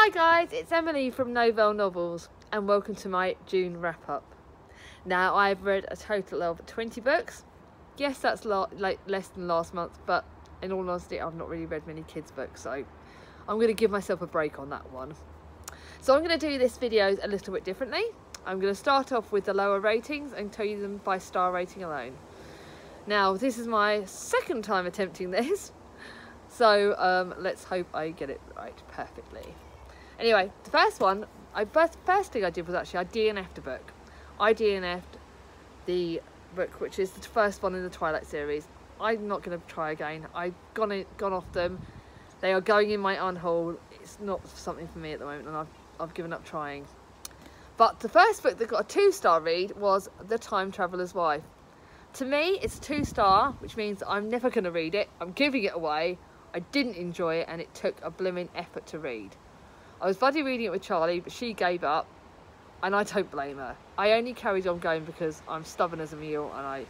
Hi guys, it's Emily from Novell Novels and welcome to my June wrap up. Now I've read a total of 20 books. Yes, that's less than last month, but in all honesty I've not really read many kids books, so I'm going to give myself a break on that one. So I'm going to do this video a little bit differently. I'm going to start off with the lower ratings and tell you them by star rating alone. Now this is my second time attempting this, so let's hope I get it right perfectly. Anyway, the first one, first thing I did was actually I DNF'd a book. I DNF'd the book, which is the first one in the Twilight series. I'm not going to try again. I've gone off them. They are going in my unhaul. It's not something for me at the moment, and I've given up trying. But the first book that got a 2-star read was The Time Traveller's Wife. To me, it's a 2-star, which means I'm never going to read it. I'm giving it away. I didn't enjoy it, and it took a blooming effort to read. I was buddy reading it with Charlie, but she gave up, and I don't blame her. I only carried on going because I'm stubborn as a mule, and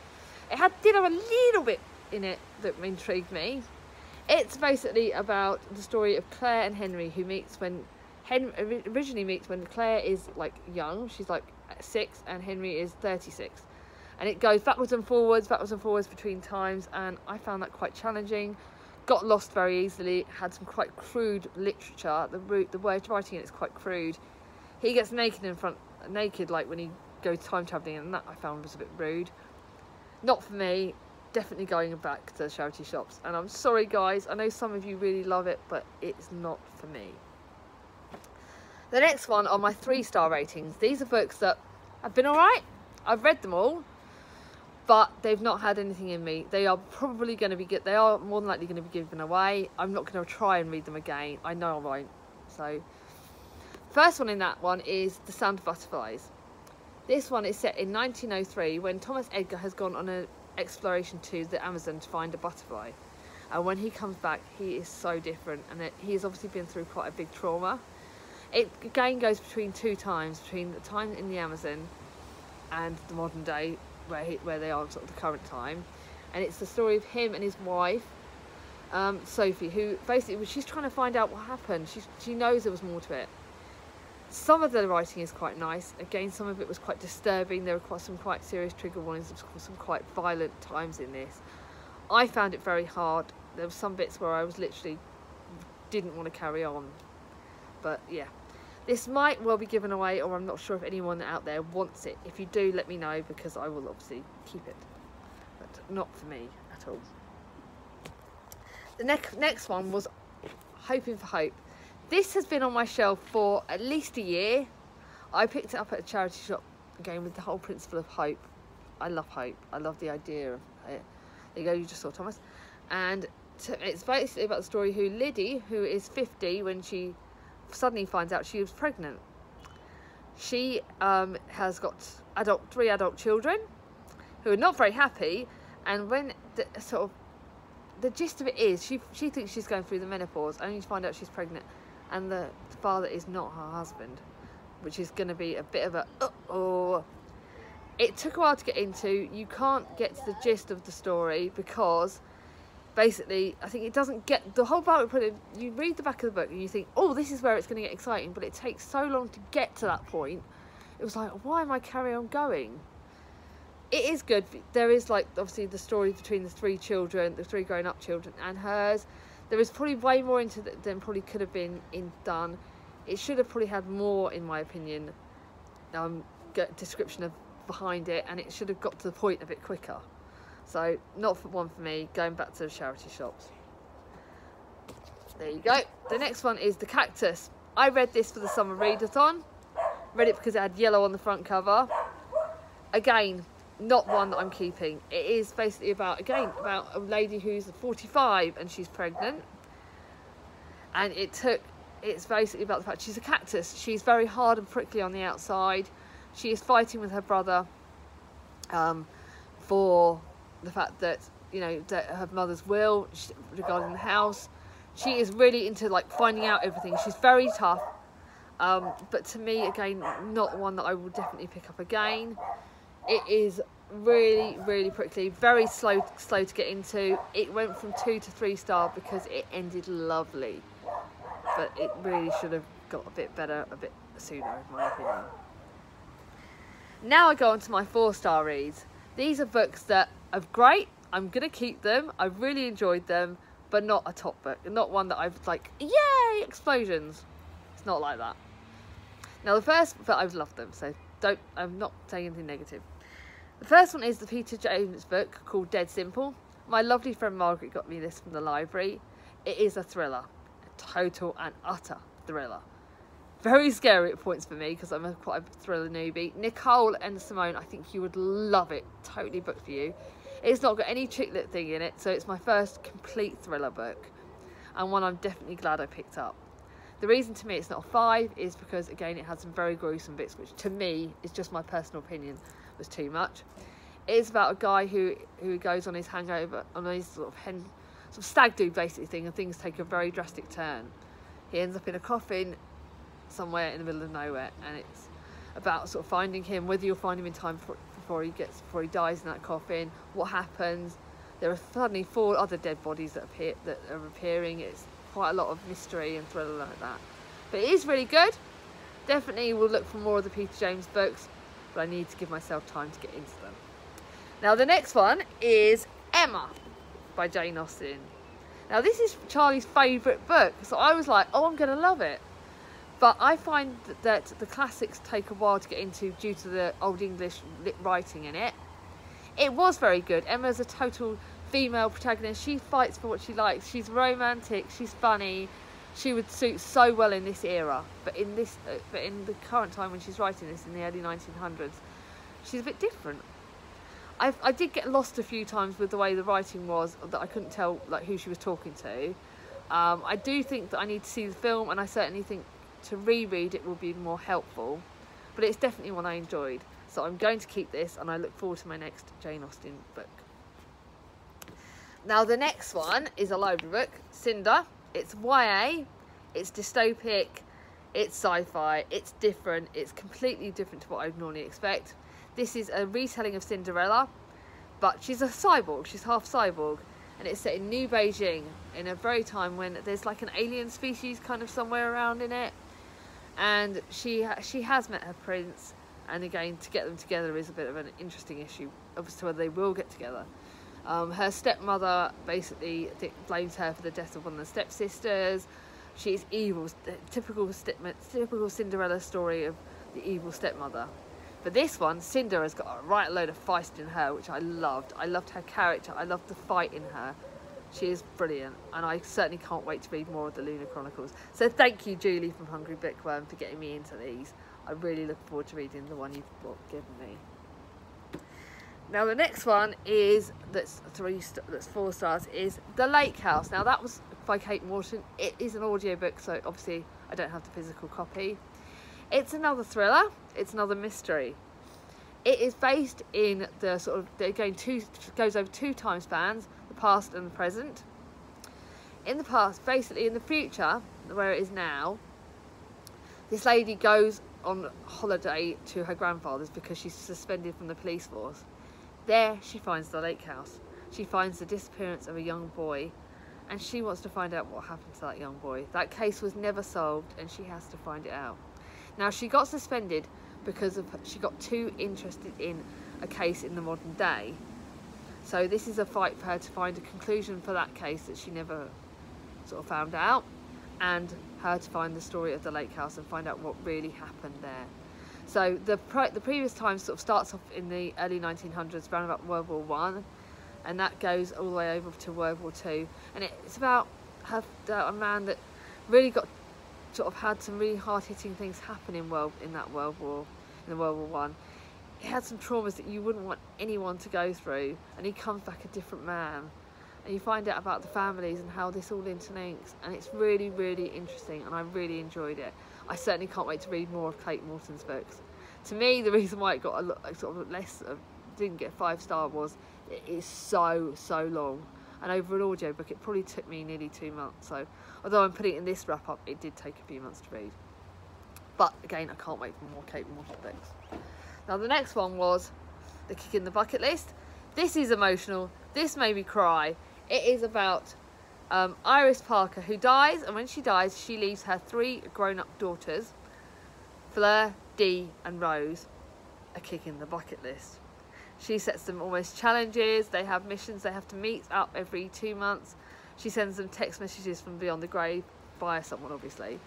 it did have a little bit in it that intrigued me. It's basically about the story of Claire and Henry, who originally meets when Claire is like young. She's like 6, and Henry is 36, and it goes backwards and forwards between times, and I found that quite challenging. Got lost very easily, had some quite crude literature. The way of writing it is quite crude. He gets naked like when he goes time travelling, and that I found was a bit rude. Not for me, definitely going back to the charity shops. And I'm sorry guys, I know some of you really love it, but it's not for me. The next one are my 3-star ratings. These are books that have been alright. I've read them all, but they've not had anything in me. They are probably going to be they are more than likely going to be given away. I'm not going to try and read them again. I know I won't. So, first one in that one is The Sound of Butterflies. This one is set in 1903 when Thomas Edgar has gone on an exploration to the Amazon to find a butterfly. And when he comes back, he is so different, and he has obviously been through quite a big trauma. It again goes between 2 times, between the time in the Amazon and the modern day, where they are sort of the current time, and it's the story of him and his wife, Sophie, who basically she's trying to find out what happened. She knows there was more to it. Some of the writing is quite nice. Again, some of it was quite disturbing. There were some quite serious trigger warnings, some quite violent times in this. I found it very hard. There were some bits where I was literally didn't want to carry on, but yeah. This might well be given away, or I'm not sure if anyone out there wants it. If you do, let me know, because I will obviously keep it. But not for me at all. The next one was Hoping for Hope. This has been on my shelf for at least a year. I picked it up at a charity shop, again with the whole principle of hope. I love hope. I love the idea of it. There you go, you just saw Thomas. And it's basically about the story who Liddy, who is 50 when she suddenly finds out she was pregnant. She has got 3 adult children who are not very happy, and when the gist of it is she thinks she's going through the menopause, only to find out she's pregnant, and the father is not her husband, which is going to be a bit of a uh-oh. It took a while to get into. You can't get to the gist of the story because basically, I think it doesn't get the whole part. You read the back of the book and you think, oh, this is where it's going to get exciting, but it takes so long to get to that point. It was like, why am I carrying on going? It is good. There is, like, obviously the story between the 3 children, the 3 grown-up children, and hers. There is probably way more into it than probably could have been done. It should have probably had more, in my opinion, description of behind it, and it should have got to the point a bit quicker. So, not one for me, going back to the charity shops. There you go. The next one is The Cactus. I read this for the summer readathon. Read it because it had yellow on the front cover. Again, not one that I'm keeping. It is basically about a lady who's 45 and she's pregnant. And it's basically about the fact she's a cactus. She's very hard and prickly on the outside. She is fighting with her brother for the fact that, you know, that her mother's will regarding the house. She is really into like finding out everything. She's very tough, but to me, again, not one that I will definitely pick up again. It is really prickly, very slow to get into. It went from 2 to 3 star because it ended lovely. but it really should have got a bit better a bit sooner, in my opinion. Now I go on to my 4-star reads. These are books that are great. I'm going to keep them. I really enjoyed them, but not a top book. Not one that I've like, yay, explosions. It's not like that. Now the first, but I've loved them, so I'm not saying anything negative. The first one is the Peter James book called Dead Simple. My lovely friend Margaret got me this from the library. It is a thriller, a total and utter thriller. Very scary at points for me because I'm quite a thriller newbie. Nicole and Simone, I think you would love it. Totally booked for you. It's not got any chick lit thing in it, so it's my first complete thriller book, and one I'm definitely glad I picked up. The reason to me it's not a 5 is because, again, it has some very gruesome bits, which to me is just my personal opinion, was too much. It is about a guy who goes on his hangover, on his sort of stag do basically thing, and things take a very drastic turn. He ends up in a coffin somewhere in the middle of nowhere, and it's about sort of finding him, whether you'll find him in time before he dies in that coffin, what happens. There are suddenly 4 other dead bodies that are appearing. It's quite a lot of mystery and thriller like that, but it is really good. Definitely will look for more of the Peter James books, but I need to give myself time to get into them. Now the next one is Emma by Jane Austen. Now this is Charlie's favourite book, so I was like, oh, I'm going to love it. But I find that the classics take a while to get into due to the Old English writing in it. It was very good. Emma's a total female protagonist. She fights for what she likes. She's romantic. She's funny. She would suit so well in this era. But in the current time when she's writing this, in the early 1900s, she's a bit different. I did get lost a few times with the way the writing was, that I couldn't tell like who she was talking to. I do think that I need to see the film, and I certainly think to reread it will be more helpful, but it's definitely one I enjoyed, so I'm going to keep this, and I look forward to my next Jane Austen book. Now the next one is a library book, Cinder. It's YA, it's dystopic, it's sci-fi, it's different, it's completely different to what I'd normally expect. This is a retelling of Cinderella, but she's a cyborg, she's half cyborg, and it's set in New Beijing in a very time when there's like an alien species kind of somewhere around in it. And she has met her prince, and again, to get them together is a bit of an interesting issue as to whether they will get together. Her stepmother basically blames her for the death of one of the stepsisters. She's evil, typical Cinderella story of the evil stepmother. But this one, Cinder has got a right load of feist in her, which I loved. I loved her character. I loved the fight in her. She is brilliant, and I certainly can't wait to read more of the Lunar Chronicles. So thank you, Julie from Hungry Bookworm, for getting me into these. I really look forward to reading the one you've given me. Now the next one is that's 4 stars is The Lake House. Now that was by Kate Morton. It is an audiobook, so obviously I don't have the physical copy. It's another thriller. It's another mystery. It is based in the sort of, goes over 2 time spans, the past and the present. In the past, basically in the future, where it is now, this lady goes on holiday to her grandfather's because she's suspended from the police force. There she finds the lake house. She finds the disappearance of a young boy, and she wants to find out what happened to that young boy. That case was never solved, and she has to find it out. Now she got suspended because she got too interested in a case in the modern day. So this is a fight for her to find a conclusion for that case that she never sort of found out, and her to find the story of the lake house and find out what really happened there. So the previous time sort of starts off in the early 1900s, around about World War I, and that goes all the way over to World War II, and it's about a man that really got sort of had some really hard-hitting things happen in World War I. He had some traumas that you wouldn't want anyone to go through, and he comes back a different man, and you find out about the families and how this all interlinks, and it's really, really interesting, and I really enjoyed it. I certainly can't wait to read more of Kate Morton's books. To me, the reason why it got didn't get 5-star was it is so long, and over an audiobook it probably took me nearly 2 months. So although I'm putting it in this wrap up, it did take a few months to read. But again, I can't wait for more Kate Morton books. Now the next one was The Kick in the Bucket List. This is emotional. This made me cry. It is about Iris Parker, who dies, and when she dies, she leaves her 3 grown-up daughters, Fleur, Dee and Rose, a kick in the bucket list. She sets them almost challenges. They have missions they have to meet up every 2 months. She sends them text messages from beyond the grave, via someone obviously.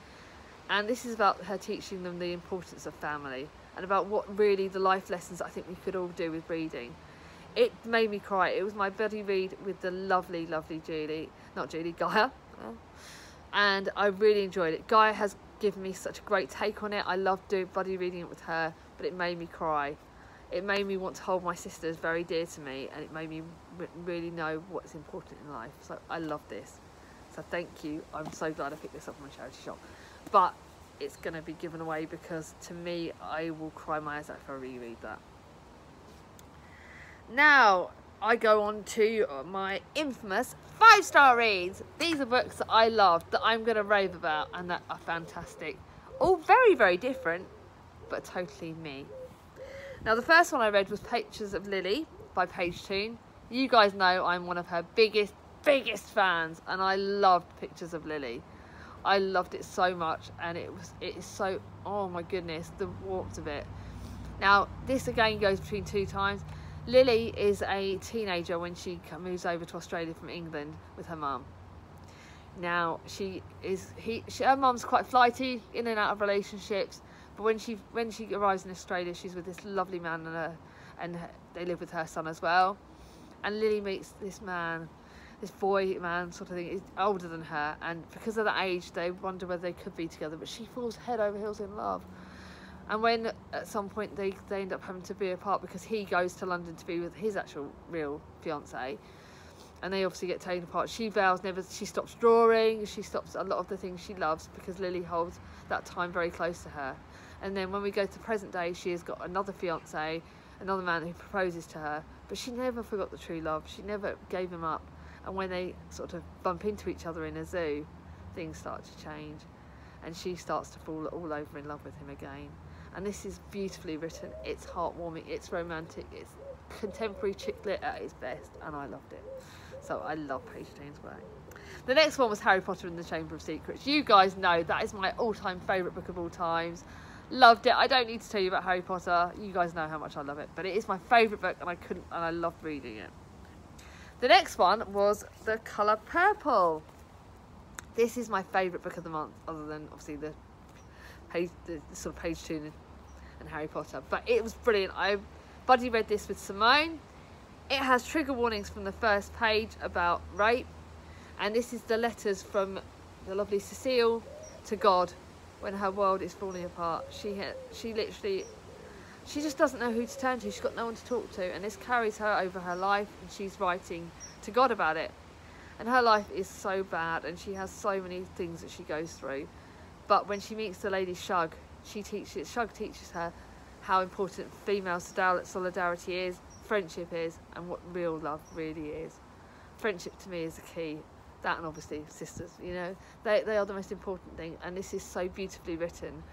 And this is about her teaching them the importance of family and about what really the life lessons I think we could all do with reading. It made me cry. It was my buddy read with the lovely, lovely Gaia. And I really enjoyed it. Gaia has given me such a great take on it. I loved buddy reading it with her, but it made me cry. It made me want to hold my sisters very dear to me, and it made me really know what's important in life. So I love this. So thank you. I'm so glad I picked this up from my charity shop. But it's going to be given away because to me, I will cry my eyes out if I reread that. Now, I go on to my infamous 5-star reads. These are books that I loved, that I'm going to rave about, and that are fantastic. All very, very different, but totally me. Now, the first one I read was Pictures of Lily by Paige Toon. You guys know I'm one of her biggest fans, and I loved Pictures of Lily. I loved it so much, and it is so, oh my goodness, the warmth of it. Now, this again goes between 2 times. Lily is a teenager when she moves over to Australia from England with her mum. Now, her mum's quite flighty, in and out of relationships. But when she arrives in Australia, she's with this lovely man and they live with her son as well. And Lily meets this man, this boy man sort of thing, is older than her, and because of that age, they wonder whether they could be together. But she falls head over heels in love. And when at some point they end up having to be apart because he goes to London to be with his actual real fiance, and they obviously get taken apart, she vows she stops drawing, she stops a lot of the things she loves because Lily holds that time very close to her. And then when we go to present day, she has got another fiance, another man who proposes to her, but she never forgot the true love. She never gave him up. And when they sort of bump into each other in a zoo, things start to change, and she starts to fall all over in love with him again. And this is beautifully written. It's heartwarming. It's romantic. It's contemporary chick lit at its best, and I loved it. So I love Paige Toon's work. The next one was Harry Potter and the Chamber of Secrets. You guys know that is my all-time favourite book of all times. Loved it. I don't need to tell you about Harry Potter. You guys know how much I love it. But it is my favourite book, and I loved reading it. The next one was The Colour Purple. This is my favourite book of the month, other than obviously the sort of Paige Toon and Harry Potter. But it was brilliant. I buddy read this with Simone. It has trigger warnings from the first page about rape, and this is the letters from the lovely Cecile to God when her world is falling apart. She just doesn't know who to turn to. She's got no one to talk to, and this carries her over her life, and she's writing to God about it. And her life is so bad, and she has so many things that she goes through. But when she meets the lady Shug, Shug teaches her how important female solidarity is, friendship is, and what real love really is. Friendship to me is the key. That, and obviously sisters, you know, they are the most important thing. And this is so beautifully written.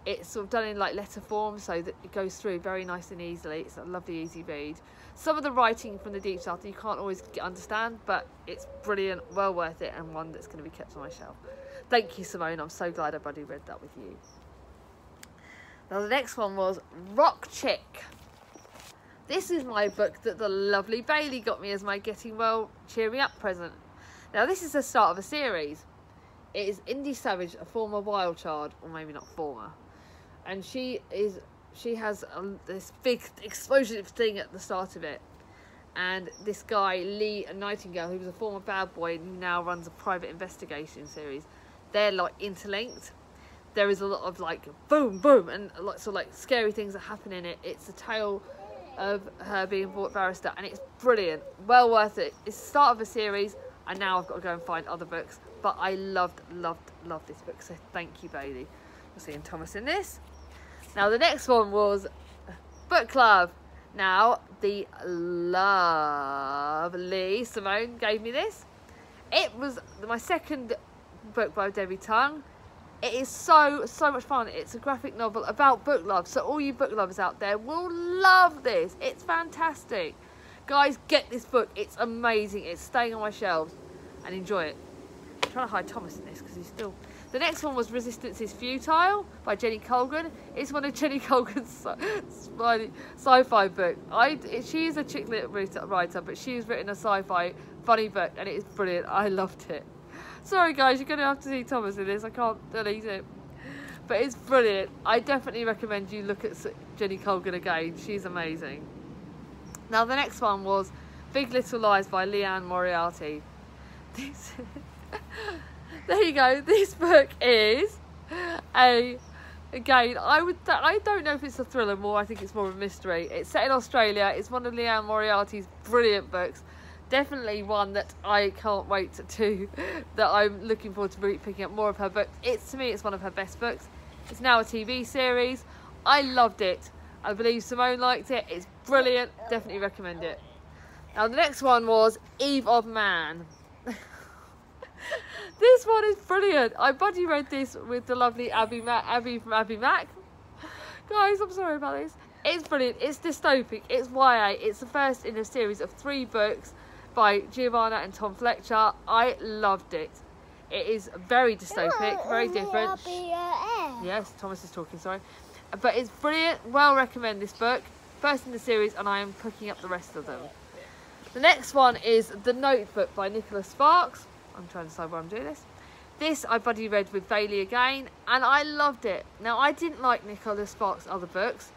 It's sort of done in like letter form, so that it goes through very nice and easily. It's a lovely easy read. Some of the writing from the deep south you can't always understand, but it's brilliant, well worth it, and one that's going to be kept on my shelf. Thank you, Simone. I'm so glad I buddy read that with you. Now the next one was Rock Chick. This is my book that the lovely Bailey got me as my Getting Well Cheer Me Up present. Now this is the start of a series. It is Indy Savage, a former wild child, or maybe not former, and she has this big explosive thing at the start of it. And this guy, Lee Nightingale, who was a former bad boy and who now runs a private investigation series, they're like interlinked. There is a lot of like boom, boom, and lots of like scary things that happen in it. It's a tale of her being a barrister, and it's brilliant, well worth it. It's the start of a series, and now I've got to go and find other books. But I loved this book, so thank you, Bailey. You'll see Thomas in this. Now the next one was Book Club. Now the lovely Simone gave me this. It was my second book by Debbie Tongue. It is so much fun. It's a graphic novel about book love, so all you book lovers out there will love this. It's fantastic. Guys, get this book. It's amazing. It's staying on my shelves, and enjoy it. trying to hide Thomas in this because he's still... The next one was Resistance is Futile by Jenny Colgan. It's one of Jenny Colgan's sci-fi book. She is a chick lit writer, but she's written a sci-fi funny book, and it is brilliant. I loved it. Sorry guys, you're going to have to see Thomas in this. I can't delete it. But it's brilliant. I definitely recommend you look at Jenny Colgan again. She's amazing. Now the next one was Big Little Lies by Leanne Moriarty. There you go. This book is again, I don't know if it's a thriller more. I think it's more of a mystery. It's set in Australia. It's one of Leanne Moriarty's brilliant books. Definitely one that I can't wait to that I'm looking forward to picking up more of her books. To me, it's one of her best books. It's now a TV series. I loved it. I believe Simone liked it. It's brilliant. Definitely recommend it. Now the next one was Evod Man. This one is brilliant. I buddy read this with the lovely Abby from Abby Mac. Guys, I'm sorry about this. It's brilliant. It's dystopic. It's YA. It's the first in a series of 3 books by Giovanna and Tom Fletcher. I loved it. It is very dystopic, very different. Yes, Thomas is talking, sorry. But it's brilliant. Well recommend this book. First in the series, and I am picking up the rest of them. The next one is The Notebook by Nicholas Sparks. I'm trying to decide where I'm doing this. This I buddy read with Bailey again, and I loved it. Now, I didn't like Nicholas Sparks' other books,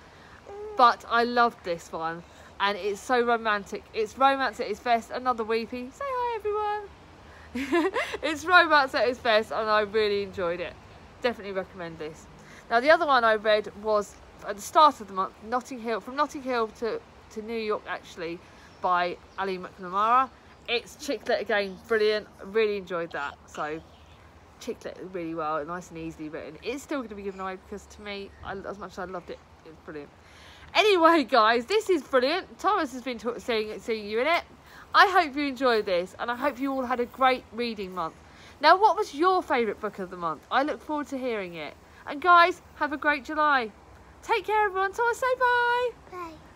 but I loved this one, and it's so romantic. It's romance at its best. Another weepy. Say hi, everyone. It's romance at its best, and I really enjoyed it. Definitely recommend this. Now, the other one I read was at the start of the month, From Notting Hill to New York, actually, by Ali McNamara. It's chick lit again, brilliant. Really enjoyed that. So chick lit really well, nice and easily written. It's still going to be given away because to me, as much as I loved it, it was brilliant. Anyway, guys, this is brilliant. Thomas has been seeing you in it. I hope you enjoyed this, and I hope you all had a great reading month. Now, what was your favourite book of the month? I look forward to hearing it. And guys, have a great July. Take care, everyone. Thomas, say bye. Bye.